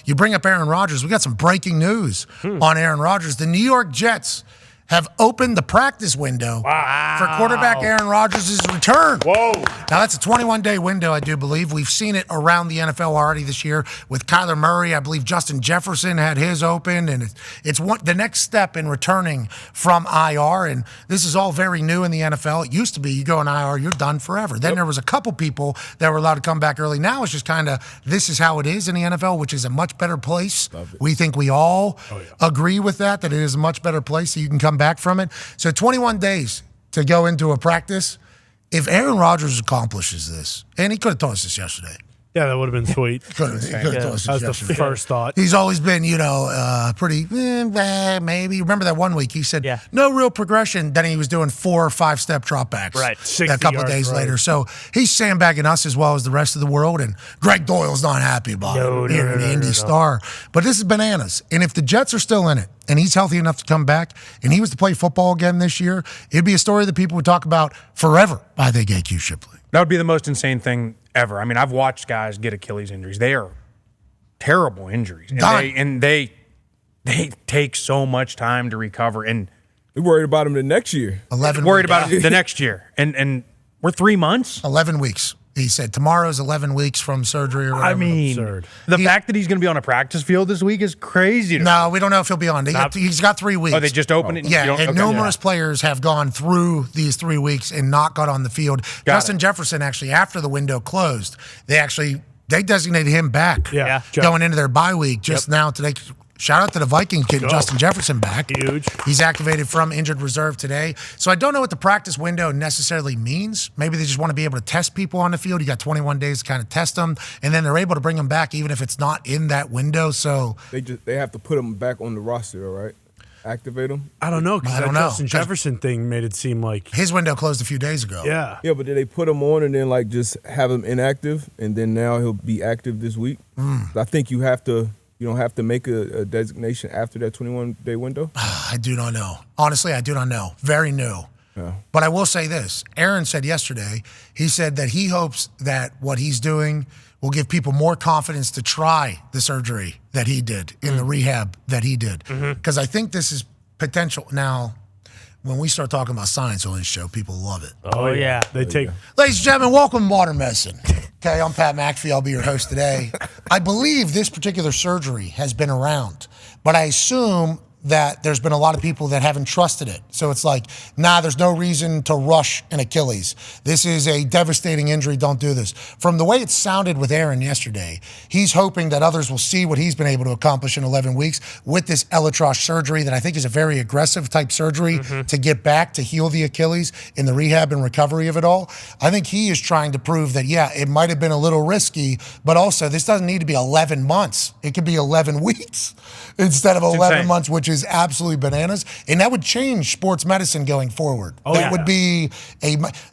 you bring up Aaron Rodgers. We got some breaking news on Aaron Rodgers. The New York Jets have opened the practice window for quarterback Aaron Rodgers' return. Whoa. Now, that's a 21-day window, I do believe. We've seen it around the NFL already this year with Kyler Murray. I believe Justin Jefferson had his open, and it's the next step in returning from IR, and this is all very new in the NFL. It used to be you go in IR, you're done forever. Then there was a couple people that were allowed to come back early. Now it's just kind of this is how it is in the NFL, which is a much better place. We think we all agree with that it is a much better place so you can come back from it. So 21 days to go into a practice. If Aaron Rodgers accomplishes this, and he could have told us this yesterday. Yeah, that would have been sweet. Could have told us this That was the first thought. He's always been, pretty, maybe. Remember that one week he said, no real progression. Then he was doing 4 or 5 step dropbacks. Right. A couple of days later. So he's sandbagging us as well as the rest of the world. And Greg Doyle's not happy about it here in the Indy Star. But this is bananas. And if the Jets are still in it, and he's healthy enough to come back, and he was to play football again this year, it'd be a story that people would talk about forever, I think, AQ Shipley. That would be the most insane thing ever. I mean, I've watched guys get Achilles injuries. They are terrible injuries. And they take so much time to recover. And we're worried about him the next year. 11 worried about him the next year. And we're 3 months? 11 weeks. He said tomorrow's 11 weeks from surgery or whatever. I mean, the fact that he's going to be on a practice field this week is crazy. No, we don't know if he'll be on. He's got 3 weeks. Oh, they just opened it? Yeah, and numerous players have gone through these 3 weeks and not got on the field. Justin Jefferson, actually, after the window closed, they designated him back going into their bye week just now today. Shout out to the Vikings getting Justin Jefferson back. Huge. He's activated from injured reserve today. So I don't know what the practice window necessarily means. Maybe they just want to be able to test people on the field. You got 21 days to kind of test them, and then they're able to bring them back even if it's not in that window. So they have to put them back on the roster, all right? Activate them? I don't know, because that Justin Jefferson thing made it seem like his window closed a few days ago. Yeah. Yeah, but did they put him on and then just have him inactive, and then now he'll be active this week? I think you don't have to make a designation after that 21-day window? I do not know. Honestly, I do not know. Very new. Yeah. But I will say this. Aaron said yesterday, he said that he hopes that what he's doing will give people more confidence to try the surgery that he did in the rehab that he did. Because I think this is potential. Now, when we start talking about science on this show, people love it. Oh, yeah. Ladies and gentlemen, welcome to Modern Medicine. Okay, I'm Pat McAfee. I'll be your host today. I believe this particular surgery has been around, but I assume that there's been a lot of people that haven't trusted it. So it's like, there's no reason to rush an Achilles. This is a devastating injury. Don't do this. From the way it sounded with Aaron yesterday, he's hoping that others will see what he's been able to accomplish in 11 weeks with this Elytros surgery that I think is a very aggressive type surgery to get back, to heal the Achilles in the rehab and recovery of it all. I think he is trying to prove that, it might have been a little risky, but also this doesn't need to be 11 months. It could be 11 weeks instead of 11 months, which is absolutely bananas, and that would change sports medicine going forward. That would be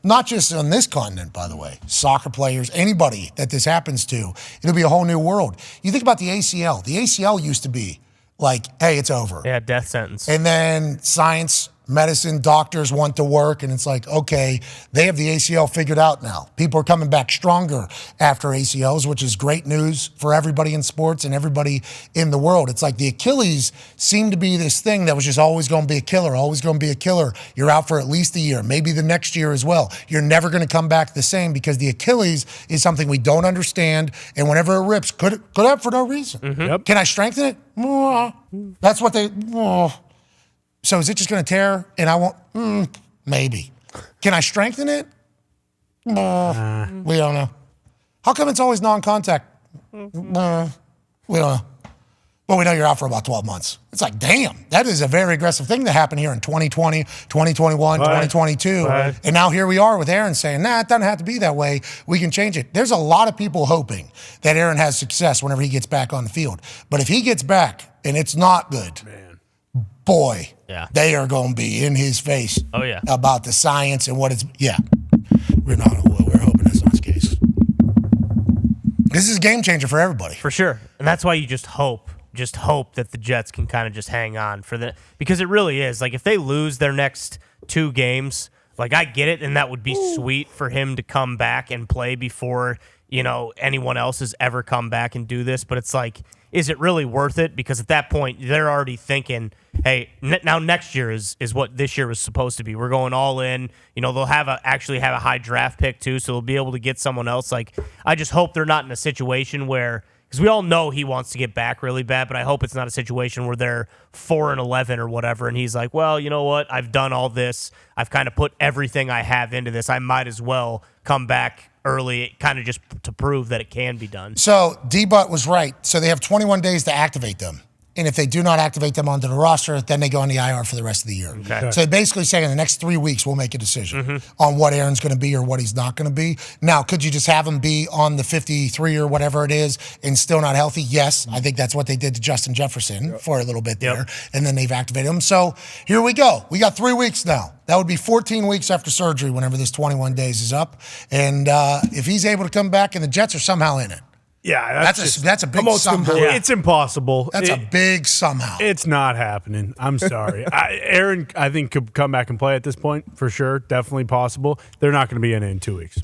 not just on this continent, by the way, soccer players, anybody that this happens to, it'll be a whole new world. You think about the ACL. The ACL used to be like, hey, it's over. Yeah, death sentence. And then science, medicine, doctors want to work, and it's like, okay, they have the ACL figured out now. People are coming back stronger after ACLs, which is great news for everybody in sports and everybody in the world. It's like the Achilles seemed to be this thing that was just always going to be a killer, always going to be a killer. You're out for at least a year, maybe the next year as well. You're never going to come back the same because the Achilles is something we don't understand, and whenever it rips, could have for no reason. Can I strengthen it? That's what they... So is it just going to tear and I won't? Maybe. Can I strengthen it? We don't know. How come it's always non-contact? We don't know. But we know you're out for about 12 months. It's like, damn, that is a very aggressive thing that happened here in 2020, 2021, 2022. Right. And now here we are with Aaron saying, it doesn't have to be that way. We can change it. There's a lot of people hoping that Aaron has success whenever he gets back on the field. But if he gets back and it's not good, boy, they are going to be in his face about the science and what it's, we're hoping that's not the case. This is a game changer for everybody. For sure. And that's why you just hope that the Jets can kind of just hang on because it really is. Like if they lose their next 2 games, like I get it, and that would be sweet for him to come back and play before anyone else has ever come back and do this. But it's like, is it really worth it? Because at that point, they're already thinking, hey, now next year is what this year was supposed to be. We're going all in. They'll actually have a high draft pick too, so they'll be able to get someone else. Like, I just hope they're not in a situation where, because we all know he wants to get back really bad, but I hope it's not a situation where they're 4-11 or whatever, and he's like, well, you know what? I've done all this. I've kind of put everything I have into this. I might as well come back early, kind of just to prove that it can be done. So D-Butt was right. So they have 21 days to activate them. And if they do not activate them onto the roster, then they go on the IR for the rest of the year. Okay. So basically saying in the next 3 weeks, we'll make a decision on what Aaron's going to be or what he's not going to be. Now, could you just have him be on the 53 or whatever it is and still not healthy? Yes. I think that's what they did to Justin Jefferson for a little bit there. And then they've activated him. So here we go. We got 3 weeks now. That would be 14 weeks after surgery whenever this 21 days is up. And if he's able to come back and the Jets are somehow in it. Yeah, That's a big somehow. It's impossible. That's a big somehow. It's not happening. I'm sorry. Aaron, I think, could come back and play at this point for sure. Definitely possible. They're not going to be in it in 2 weeks.